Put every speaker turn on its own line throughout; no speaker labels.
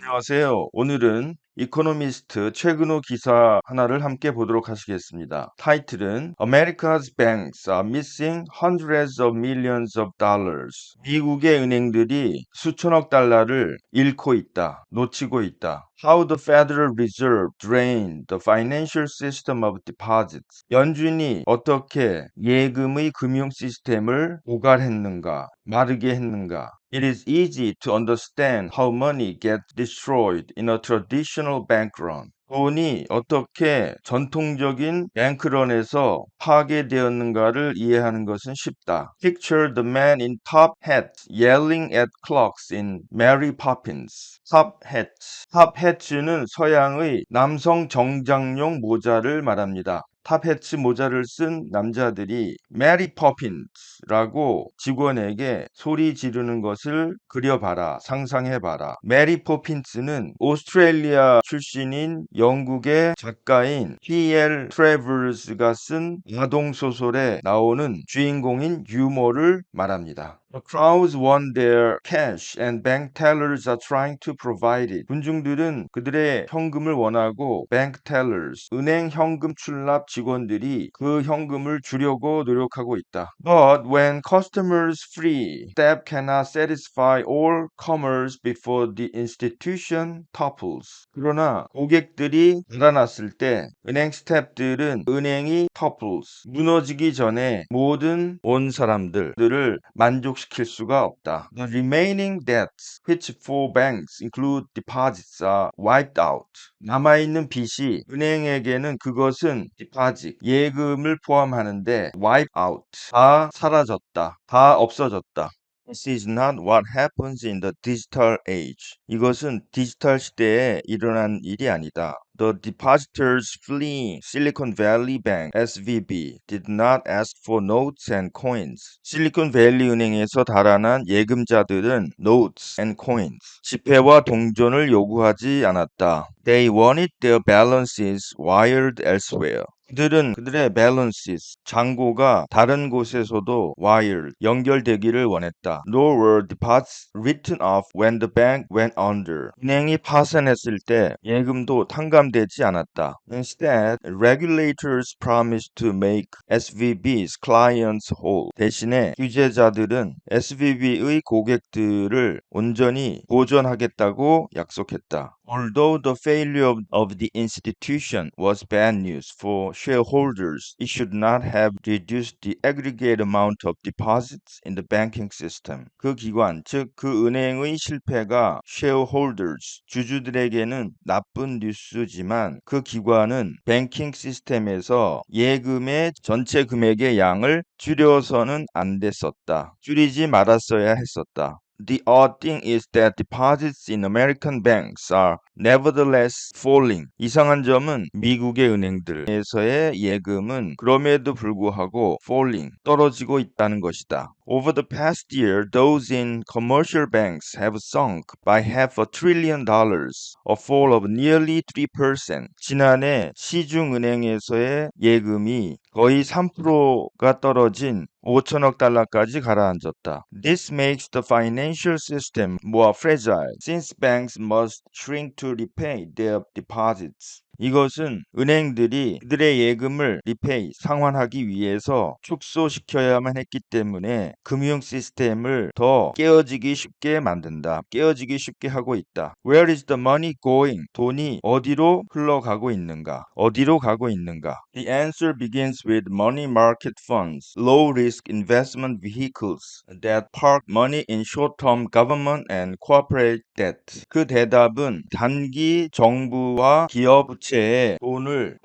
안녕하세요. 오늘은 이코노미스트 최근호 기사 하나를 함께 보도록 하시겠습니다. 타이틀은 America's banks are missing hundreds of millions of dollars. 미국의 은행들이 수천억 달러를 잃고 있다, 놓치고 있다. How the Federal Reserve drained the financial system of deposits. 연준이 어떻게 예금의 금융 시스템을 고갈했는가, 마르게 했는가. It is easy to understand how money gets destroyed in a traditional bank run. 돈이 어떻게 전통적인 뱅크런에서 파괴되었는가를 이해하는 것은 쉽다. Picture the man in top hat yelling at clocks in Mary Poppins. top hat. top hat는 서양의 남성 정장용 모자를 말합니다. 탑해츠 모자를 쓴 남자들이 메리 포핀스라고 직원에게 소리 지르는 것을 그려봐라, 상상해봐라. 메리 포핀스는 오스트레일리아 출신인 영국의 작가인 P.L. 트래버스가 쓴 아동소설에 나오는 주인공인 유머를 말합니다. The crowds want their cash and bank tellers are trying to provide it. 군중들은 그들의 현금을 원하고 bank tellers, 은행 현금 출납 직원들이 그 현금을 주려고 노력하고 있다. But when customers free, staff cannot satisfy all comers before the institution topples. 그러나 고객들이 달아났을 때 은행 스태프들은 은행이 topples, 무너지기 전에 모든 온 사람들을 만족시킬 수가 없다. The remaining debts, which for banks include deposits, are wiped out. 남아있는 빚이 은행에게는 그것은 deposit, 예금을 포함하는데 wipe out, 다 사라졌다, 다 없어졌다. This is not what happens in the digital age. 이것은 디지털 시대에 일어난 일이 아니다. The depositors fleeing Silicon Valley Bank (SVB) did not ask for notes and coins. 실리콘밸리 은행에서 달아난 예금자들은 notes and coins, 지폐와 동전을 요구하지 않았다. They wanted their balances wired elsewhere. 그들은 그들의 balances, 잔고가 다른 곳에서도 wired, 연결되기를 원했다. Nor were deposits written off when the bank went under. 은행이 파산했을 때 예금도 탕감되지 않았다. Instead, regulators promised to make SVB's clients whole. 대신에 규제자들은 SVB의 고객들을 온전히 보존하겠다고 약속했다. Although the failure of the institution was bad news for shareholders, it should not have reduced the aggregate amount of deposits in the banking system. 그 기관, 즉 그 은행의 실패가 shareholders, 주주들에게는 나쁜 뉴스지만 그 기관은 뱅킹 시스템에서 예금의 전체 금액의 양을 줄여서는 안 됐었다. 줄이지 말았어야 했었다. The odd thing is that deposits in American banks are nevertheless falling. 이상한 점은 미국의 은행들에서의 예금은 그럼에도 불구하고 falling, 떨어지고 있다는 것이다. Over the past year, those in commercial banks have sunk by $500 billion, a fall of nearly 3%. 지난해 시중은행에서의 예금이 거의 3%가 떨어진 5천억 달러까지 가라앉았다. This makes the financial system more fragile since banks must shrink to repay their deposits. 이것은 은행들이 그들의 예금을 repay, 상환하기 위해서 축소시켜야만 했기 때문에 금융 시스템을 더 깨어지기 쉽게 만든다. 깨어지기 쉽게 하고 있다. Where is the money going? 돈이 어디로 흘러가고 있는가? 어디로 가고 있는가? The answer begins with money market funds, low-risk investment vehicles that park money in short-term government and corporate debt. 그 대답은 단기 정부와 기업 부채에 돈을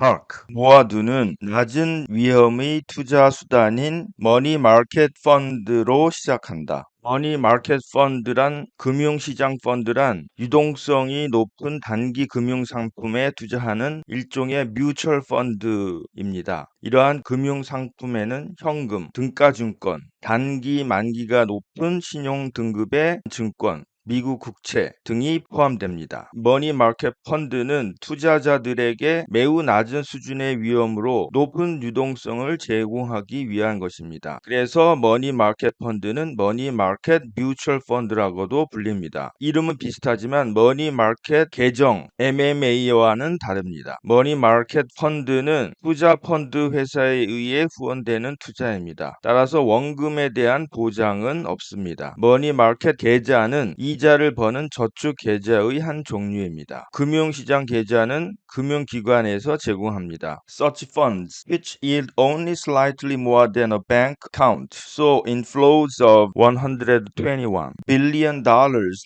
모아두는 낮은 위험의 투자 수단인 머니 마켓 펀드로 시작한다. 머니 마켓 펀드란 금융시장 펀드란 유동성이 높은 단기 금융 상품에 투자하는 일종의 뮤추얼 펀드입니다. 이러한 금융 상품에는 현금, 등가증권, 단기 만기가 높은 신용 등급의 증권, 미국 국채 등이 포함됩니다. 머니 마켓 펀드는 투자자들에게 매우 낮은 수준의 위험으로 높은 유동성을 제공하기 위한 것입니다. 그래서 머니 마켓 펀드는 머니 마켓 뮤추얼 펀드라고도 불립니다. 이름은 비슷하지만 머니 마켓 계정 MMA와는 다릅니다. 머니 마켓 펀드는 투자 펀드 회사에 의해 후원되는 투자입니다. 따라서 원금에 대한 보장은 없습니다. 머니 마켓 계좌는 이자를 버는 저축 계좌의 한 종류입니다. 금융시장 계좌는 금융기관에서 제공합니다. Such funds, which yield only slightly more than a bank account, saw inflows of $121 billion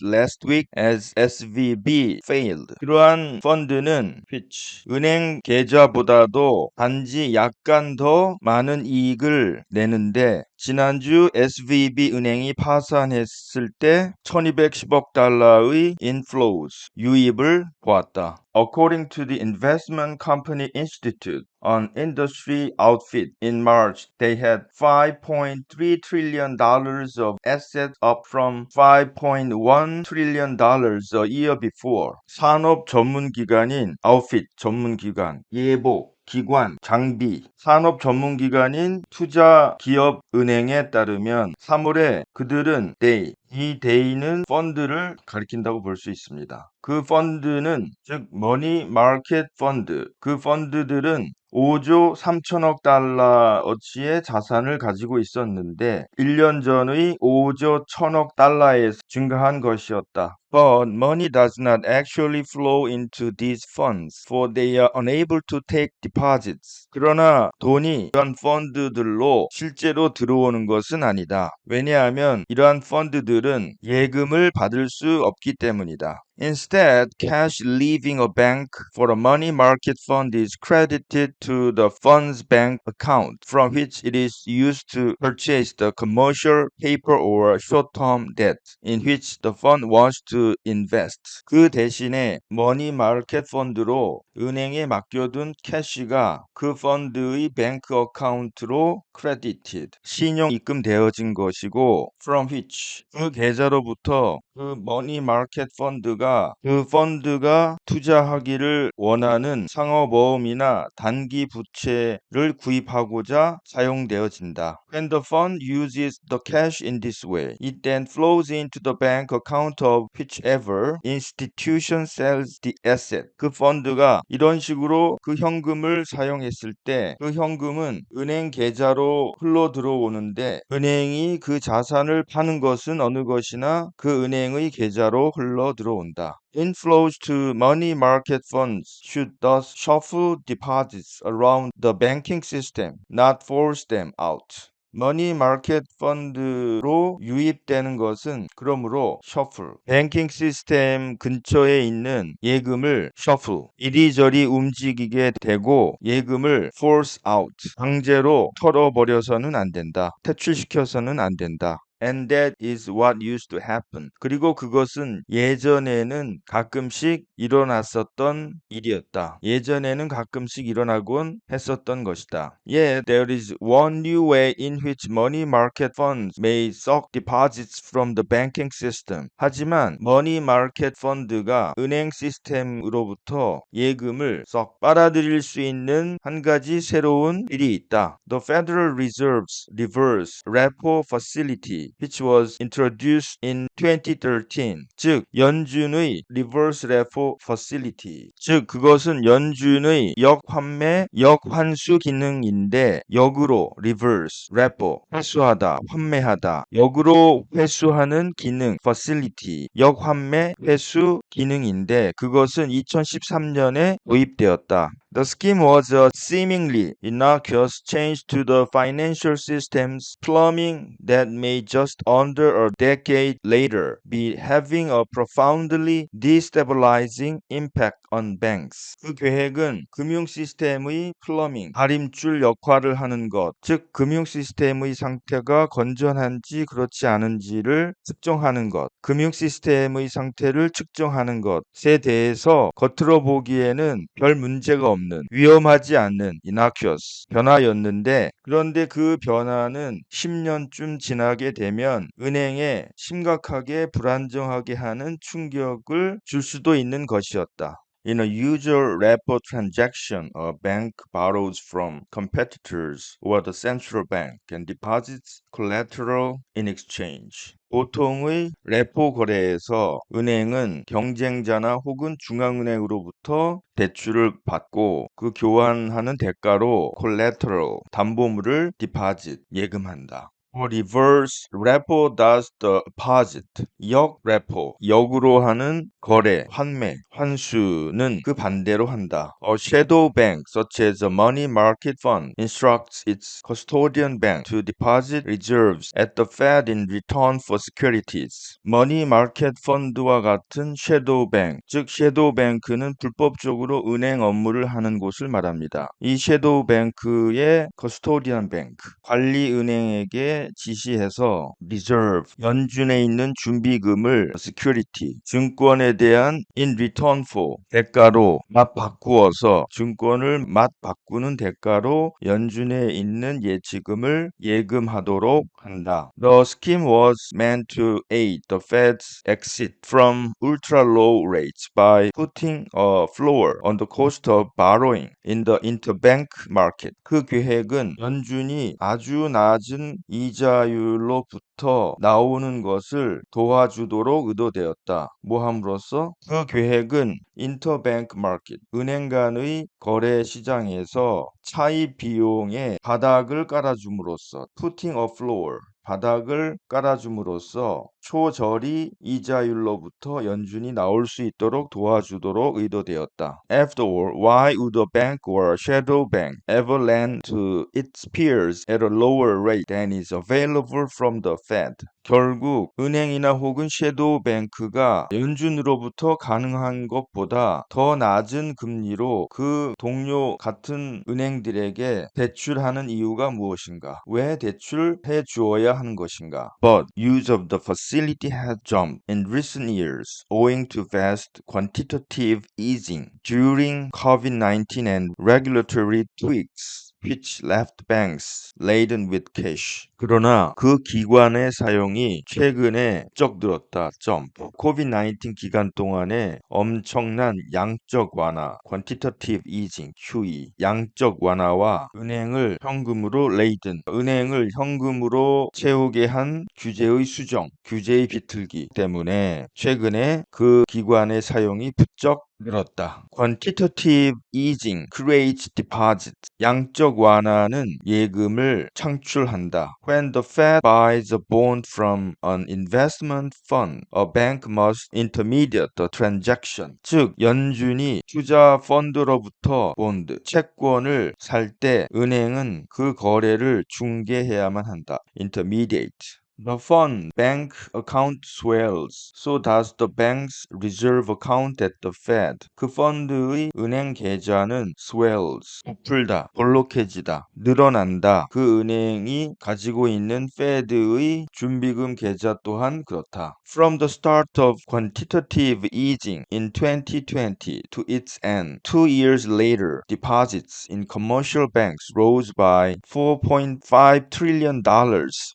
last week as SVB failed. 그러한 펀드는 which 은행 계좌보다도 단지 약간 더 많은 이익을 내는데 지난주 SVB 은행이 파산했을 때 1210억 달러의 inflows, 유입을 보았다. According to the Investment Company Institute, an industry outfit, in March they had $5.3 trillion of assets up from $5.1 trillion a year before. 산업 전문기관인 outfit 전문기관, 예보 기관, 장비, 산업 전문기관인 투자기업은행에 따르면 3월에 그들은 이 day는 펀드를 가리킨다고 볼 수 있습니다. 그 펀드는 즉 머니 마켓 펀드, 그 펀드들은 5조 3천억 달러어치의 자산을 가지고 있었는데 1년 전의 5조 1천억 달러에서 증가한 것이었다. But money does not actually flow into these funds, for they are unable to take deposits. 그러나 돈이 이러한 펀드들로 실제로 들어오는 것은 아니다. 왜냐하면 이러한 펀드들은 예금을 받을 수 없기 때문이다. Instead, cash leaving a bank for a money market fund is credited to the fund's bank account, from which it is used to purchase the commercial paper or short-term debt in which the fund wants to invest. 그 대신에 머니 마켓 펀드로 은행에 맡겨둔 캐시가 그 펀드의 뱅크 어카운트로 credited, 신용 입금되어진 것이고 from which, 그 계좌로부터 그 머니 마켓 펀드가 그 펀드가 투자하기를 원하는 상호보험이나 단기 부채를 구입하고자 사용되어진다. When the fund uses the cash in this way, it then flows into the bank account of whichever institution sells the asset. 그 펀드가 이런 식으로 그 현금을 사용했을 때 그 현금은 은행 계좌로 흘러 들어오는데 은행이 그 자산을 파는 것은 어느 것이나 그 은행의 계좌로 흘러 들어온다. Inflows to money market funds should thus shuffle deposits around the banking system, not force them out. 머니 마켓 펀드로 유입되는 것은 그러므로 셔플, 뱅킹 시스템 근처에 있는 예금을 셔플, 이리저리 움직이게 되고 예금을 force out, 강제로 털어버려서는 안 된다. 퇴출시켜서는 안 된다. And that is what used to happen. 그리고 그것은 예전에는 가끔씩 일어났었던 일이었다. 예전에는 가끔씩 일어나곤 했었던 것이다. Yet there is one new way in which money market funds may suck deposits from the banking system. 하지만 머니 마켓 펀드가 은행 시스템으로부터 예금을 썩 빨아들일 수 있는 한 가지 새로운 일이 있다. The Federal Reserve's reverse repo facility, which was introduced in 2013. 즉 연준의 reverse repo facility, 즉 그것은 연준의 역환매 역환수 기능인데 역으로 reverse repo, 회수하다 환매하다, 역으로 회수하는 기능 facility, 역환매 회수 기능인데 그것은 2013년에 도입되었다. The scheme was a seemingly innocuous change to the financial system's plumbing that may just under a decade later be having a profoundly destabilizing impact on banks. 그 계획은 금융 시스템의 플러밍, 다림줄 역할을 하는 것, 즉 금융 시스템의 상태가 건전한지 그렇지 않은지를 측정하는 것, 금융 시스템의 상태를 측정하는 것에 대해서 겉으로 보기에는 별 문제가 없는, 위험하지 않는 innocuous 변화였는데 그런데 그 변화는 10년쯤 지나게 되면 은행에 심각하게 불안정하게 하는 충격을 줄 수도 있는 것이었다. In a usual repo transaction, a bank borrows from competitors or the central bank and deposits collateral in exchange. 보통의 레포 거래에서 은행은 경쟁자나 혹은 중앙은행으로부터 대출을 받고 그 교환하는 대가로 collateral, 담보물을 deposit, 예금한다. reverse repo does the opposite. 역 repo, 역으로 하는 거래, 환매, 환수는 그 반대로 한다. A shadow bank, such as a money market fund, instructs its custodian bank to deposit reserves at the Fed in return for securities. 머니 마켓 펀드와 같은 섀도우 뱅크, 즉 섀도우 뱅크는 불법적으로 은행 업무를 하는 곳을 말합니다. 이 섀도우 뱅크의 커스토디언 뱅크, 관리 은행에게 지시해서 reserve, 연준에 있는 준비금을 security, 증권에 대한 in return for, 대가로 맞바꾸어서 증권을 맞바꾸는 대가로 연준에 있는 예치금을 예금하도록 한다. The scheme was meant to aid the Fed's exit from ultra-low rates by putting a floor on the cost of borrowing in the interbank market. 그 계획은 연준이 아주 낮은 이자율로부터 나오는 것을 도와주도록 의도되었다. 뭐 함으로써? 그 계획은 인터뱅크 마켓, 은행 간의 거래 시장에서 차입 비용의 바닥을 깔아줌으로써 putting a floor, 바닥을 깔아줌으로써 초저리 이자율로부터 연준이 나올 수 있도록 도와주도록 의도되었다. After all, why would a bank or a shadow bank ever lend to its peers at a lower rate than is available from the Fed? 결국 은행이나 혹은 섀도우 뱅크가 연준으로부터 가능한 것보다 더 낮은 금리로 그 동료 같은 은행들에게 대출하는 이유가 무엇인가? 왜 대출해 주어야 하는 것인가? But use of the facility has jumped in recent years owing to vast quantitative easing during COVID-19 and regulatory tweaks, which left banks laden with cash. 그러나 그 기관의 사용이 최근에 쩍 늘었다. 점프. 코비드-19 기간 동안에 엄청난 양적 완화, quantitative easing, QE, 양적 완화와 은행을 현금으로 laden, 은행을 현금으로 채우게 한 규제의 수정, 규제의 비틀기 때문에 최근에 그 기관의 사용이 부쩍 늘었다. Quantitative easing creates deposits. 양적 완화는 예금을 창출한다. When the Fed buys a bond from an investment fund, a bank must intermediate the transaction. 즉, 연준이 투자 펀드로부터 본드, 채권을 살 때 은행은 그 거래를 중개해야만 한다. Intermediate. The fund bank account swells, so does the bank's reserve account at the Fed. 그 펀드의 은행 계좌는 swells, 부풀다, 볼록해지다, 늘어난다. 그 은행이 가지고 있는 Fed의 준비금 계좌 또한 그렇다. From the start of quantitative easing in 2020 to its end, 2 years later, deposits in commercial banks rose by $4.5 trillion,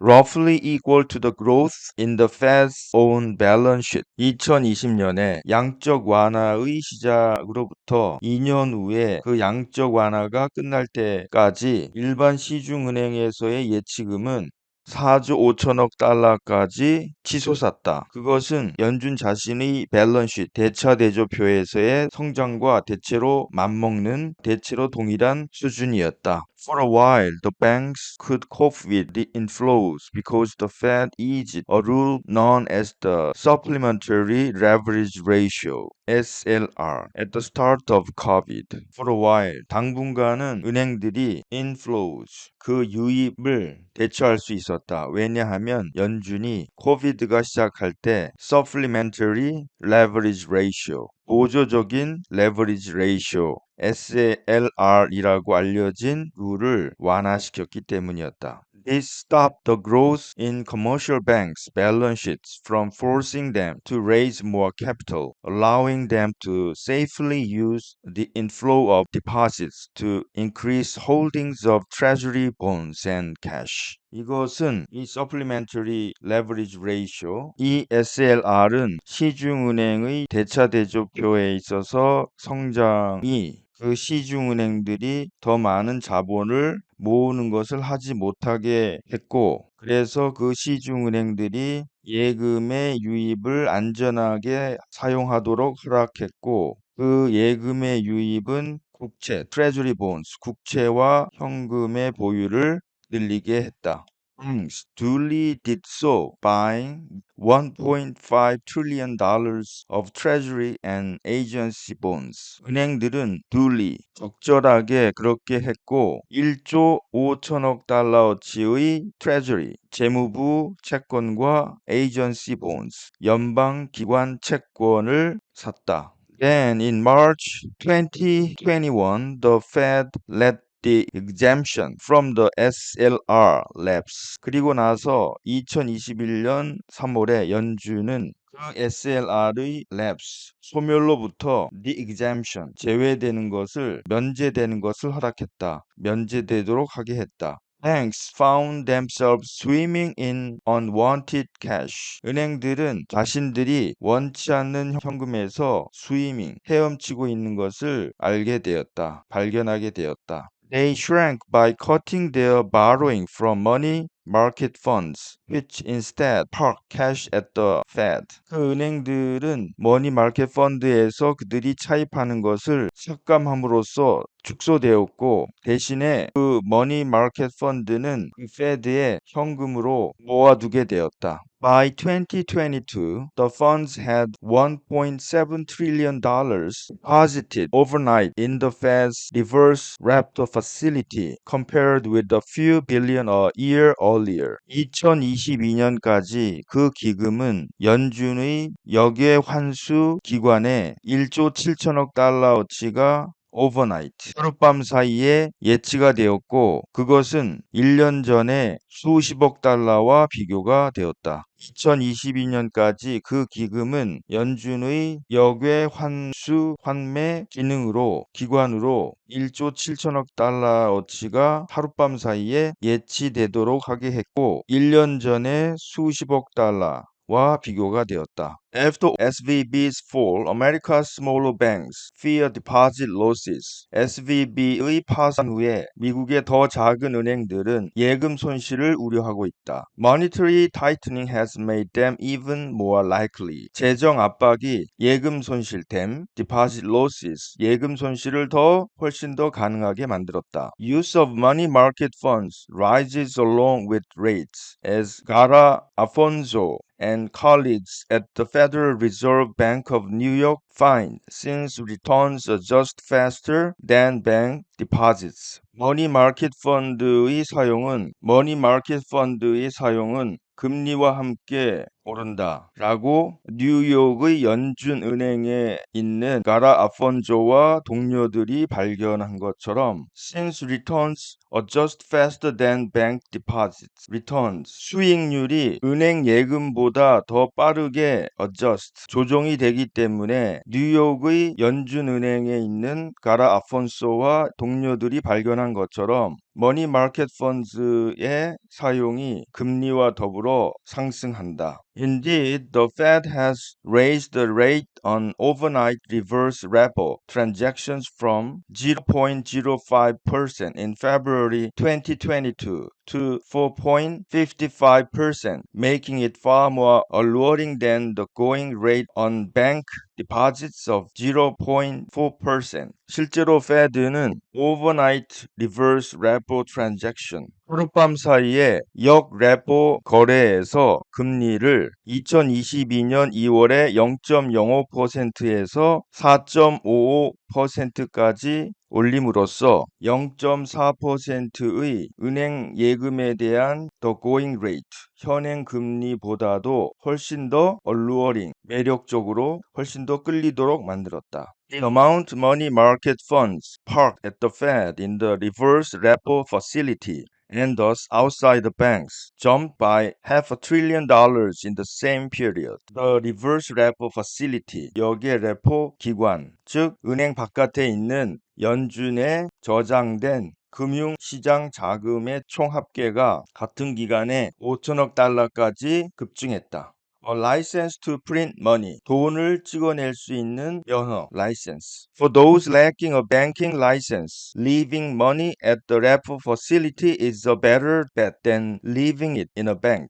roughly equal to the growth in the Fed's own balance sheet. 2020년에 양적 완화의 시작으로부터 2년 후에 그 양적 완화가 끝날 때까지 일반 시중은행에서의 예치금은 4조 5천억 달러까지 치솟았다. 그것은 연준 자신의 밸런시트, 대차대조표에서의 성장과 대체로 맞먹는, 대체로 동일한 수준이었다. For a while, the banks could cope with the inflows because the Fed eased a rule known as the Supplementary Leverage Ratio, SLR, at the start of COVID. For a while, 당분간은 은행들이 inflows, 그 유입을 대처할 수 있었다. 왜냐하면 연준이 코비드가 시작할 때 Supplementary Leverage Ratio, 보조적인 레버리지 레이쇼 SLR이라고 알려진 룰을 완화시켰기 때문이었다. This stopped the growth in commercial banks' balance sheets from forcing them to raise more capital, allowing them to safely use the inflow of deposits to increase holdings of treasury bonds and cash. 이것은 이 supplementary leverage ratio, 이 SLR은 시중은행의 대차대조표에 있어서 성장이 그 시중은행들이 더 많은 자본을 모으는 것을 하지 못하게 했고, 그래서 그 시중은행들이 예금의 유입을 안전하게 사용하도록 허락했고, 그 예금의 유입은 국채, 트레저리 본스, 국채와 현금의 보유를 늘리게 했다. Banks duly did so, buying $1.5 trillion of treasury and agency bonds. 은행들은 duly, 적절하게 그렇게 했고 1조 5천억 달러어치의 treasury, 재무부 채권과 agency bonds, 연방기관 채권을 샀다. Then in March 2021, the Fed let the exemption from the SLR lapse. 그리고 나서 2021년 3월에 연준은 그 SLR의 lapse, 소멸로부터 the exemption, 제외되는 것을, 면제되는 것을 허락했다. 면제되도록 하게 했다. Banks found themselves swimming in unwanted cash. 은행들은 자신들이 원치 않는 현금에서 헤엄치고 있는 것을 알게 되었다. 발견하게 되었다. They shrank by cutting their borrowing from money market funds, which instead parked cash at the Fed. 그 은행들은 머니 마켓 펀드에서 그들이 차입하는 것을 삭감함으로써 축소되었고, 대신에 그 머니 마켓 펀드는 그 페드에 현금으로 모아두게 되었다. By 2022, the funds had $1.7 trillion deposited overnight in the Fed's reverse repo facility, compared with a few billion a year earlier. 2022년까지 그 기금은 연준의 역외 환수 기관에 1조 7천억 달러어치가 overnight, 하룻밤 사이에 예치가 되었고, 그것은 1년 전에 수십억 달러와 비교가 되었다. 2022년까지 그 기금은 연준의 역외 환수 환매 기관으로 1조 7천억 달러어치가 하룻밤 사이에 예치되도록 하게 했고, 1년 전에 수십억 달러와 비교가 되었다. After SVB's fall, America's smaller banks fear deposit losses. SVB의 파산 후에 미국의 더 작은 은행들은 예금 손실을 우려하고 있다. Monetary tightening has made them even more likely. 재정 압박이 예금 손실 deposit losses, 예금 손실을 훨씬 더 가능하게 만들었다. Use of money market funds rises along with rates, as Gara Afonso and colleagues at the Federal Reserve Bank of New York find, since returns adjust faster than bank deposits. 머니 마켓 펀드의 사용은 금리와 함께 오른다 라고 뉴욕의 연준은행에 있는 가라 아폰조와 동료들이 발견한 것처럼, since returns adjust faster than bank deposits. returns, 수익률이 은행 예금보다 더 빠르게 adjust, 조정이 되기 때문에 뉴욕의 연준은행에 있는 가라 아폰소와 동료들이 발견한 것처럼 머니 마켓 펀드의 사용이 금리와 더불어 상승한다. Indeed, the Fed has raised the rate on overnight reverse repo transactions from 0.05% in February 2022 to 4.55%, making it far more alluring than the going rate on bank deposits of 0.4%. 실제로 Fed는 overnight reverse repo transaction, 하룻밤 사이에 역 레포 거래에서 금리를 2022년 2월에 0.05%에서 4.55%까지 올림으로써 0.4%의 은행 예금에 대한 the going rate, 현행 금리보다도 훨씬 더 alluring, 매력적으로 훨씬 더 끌리도록 만들었다. The amount money market funds parked at the Fed in the reverse repo facility and thus outside the banks jumped by $500 billion in the same period. The reverse repo facility, 여기에 레포 기관, 즉 은행 바깥에 있는 연준에 저장된 금융시장 자금의 총 합계가 같은 기간에 5천억 달러까지 급증했다. A license to print money. 돈을 찍어낼 수 있는 면허, license. For those lacking a banking license, leaving money at the repo facility is a better bet than leaving it in a bank.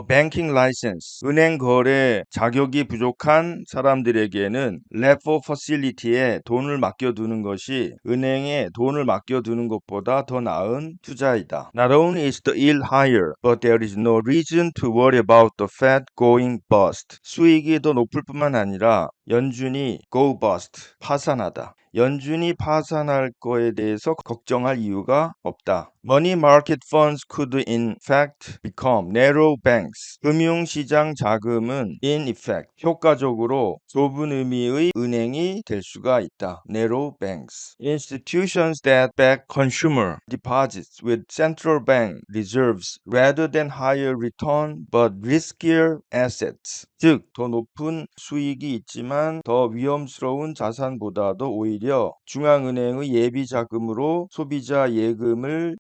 banking license, 은행 거래 자격이 부족한 사람들에게는 repo facility에 돈을 맡겨두는 것이 은행에 돈을 맡겨두는 것보다 더 나은 투자이다. Not only is the yield higher, but there is no reason to worry about the Fed going bust. 수익이 더 높을 뿐만 아니라 연준이 go bust, 파산하다. 연준이 파산할 거에 대해서 걱정할 이유가 없다. Money market funds could in fact become narrow banks. 금융시장 자금은 in effect, 효과적으로 좁은 의미의 은행이 될 수가 있다. Narrow banks. Institutions that back consumer deposits with central bank reserves rather than higher return but riskier assets. 즉, 더 높은 수익이 있지만 더 위험스러운 자산보다도 오히려 중앙은행의 예비 자금으로 소비자 예금을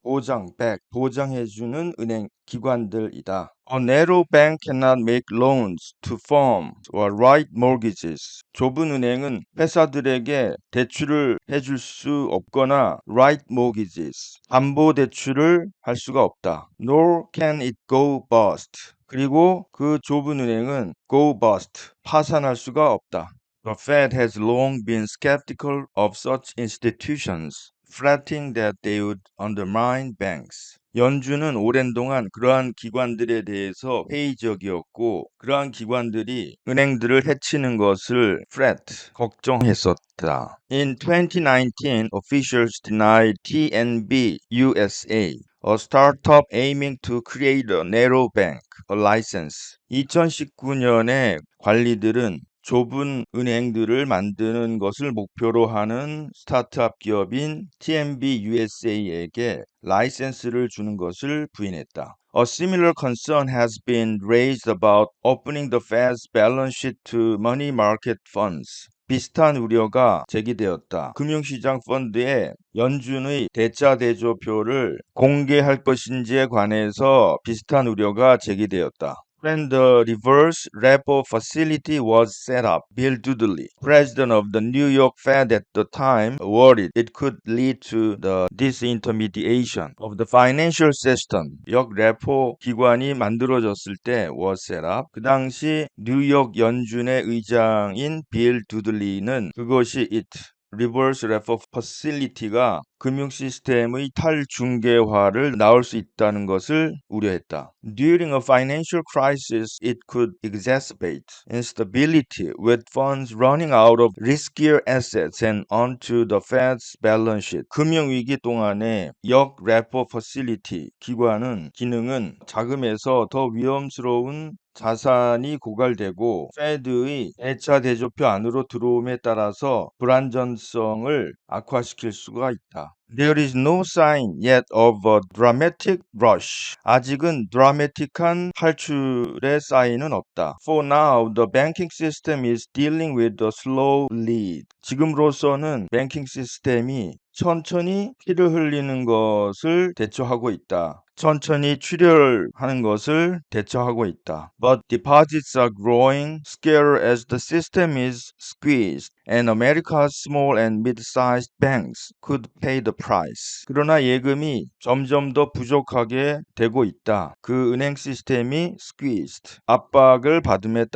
보장해주는 은행 기관들이다. A narrow bank cannot make loans to firms or write mortgages. 좁은 은행은 회사들에게 대출을 해줄 수 없거나 write mortgages, 담보 대출을 할 수가 없다. Nor can it go bust. 그리고 그 좁은 은행은 go bust, 파산할 수가 없다. The Fed has long been skeptical of such institutions, fretting that they would undermine banks. 연준은 오랜 동안 그러한 기관들에 대해서 회의적이었고 그러한 기관들이 은행들을 해치는 것을 fret, 걱정했었다. In 2019, officials denied TNB USA, a startup aiming to create a narrow bank, a license. 2019년에 관리들은 좁은 은행들을 만드는 것을 목표로 하는 스타트업 기업인 TNB USA에게 라이센스를 주는 것을 부인했다. A similar concern has been raised about opening the Fed's balance sheet to money market funds. 비슷한 우려가 제기되었다. 금융시장 펀드에 연준의 대자대조표를 공개할 것인지에 관해서 비슷한 우려가 제기되었다. When the reverse repo facility was set up, Bill Dudley, president of the New York Fed at the time, worried it could lead to the disintermediation of the financial system. 역레포 기관이 만들어졌을 때 was set up. 그 당시 뉴욕 연준의 의장인 빌 두들리는 그것이 리버스 레포 퍼실리티가 금융 시스템의 탈중개화를 낳을 수 있다는 것을 우려했다. During a financial crisis, it could exacerbate instability with funds running out of riskier assets and onto the Fed's balance sheet. 금융위기 동안에 역레포 퍼실리티 기능은 자금에서 더 위험스러운 자산이 고갈되고 페드의 대차 대조표 안으로 들어옴에 따라서 불안전성을 악화시킬 수가 있다. There is no sign yet of a dramatic rush. 아직은 드라마틱한 탈출의 사인은 없다. For now, the banking system is dealing with a slow lead. 지금으로서는 뱅킹 시스템이 천천히 피를 흘리는 것을 대처하고 있다. 천천히 출혈하는 것을 대처하고 있다. But deposits are growing scarcer as the system is squeezed, and America's small and mid-sized banks could pay the price. 그러나 예금이 점점 더 부족하게 되고 있다. 그 은행 시스템이 squeezed, 압박을 받음에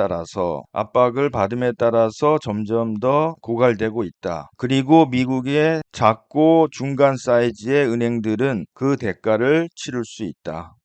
따라서 점점 더 고갈되고 있다. 그리고 미국의 작고 중간 사이즈의 은행들은 그 대가를 치를 수 있다.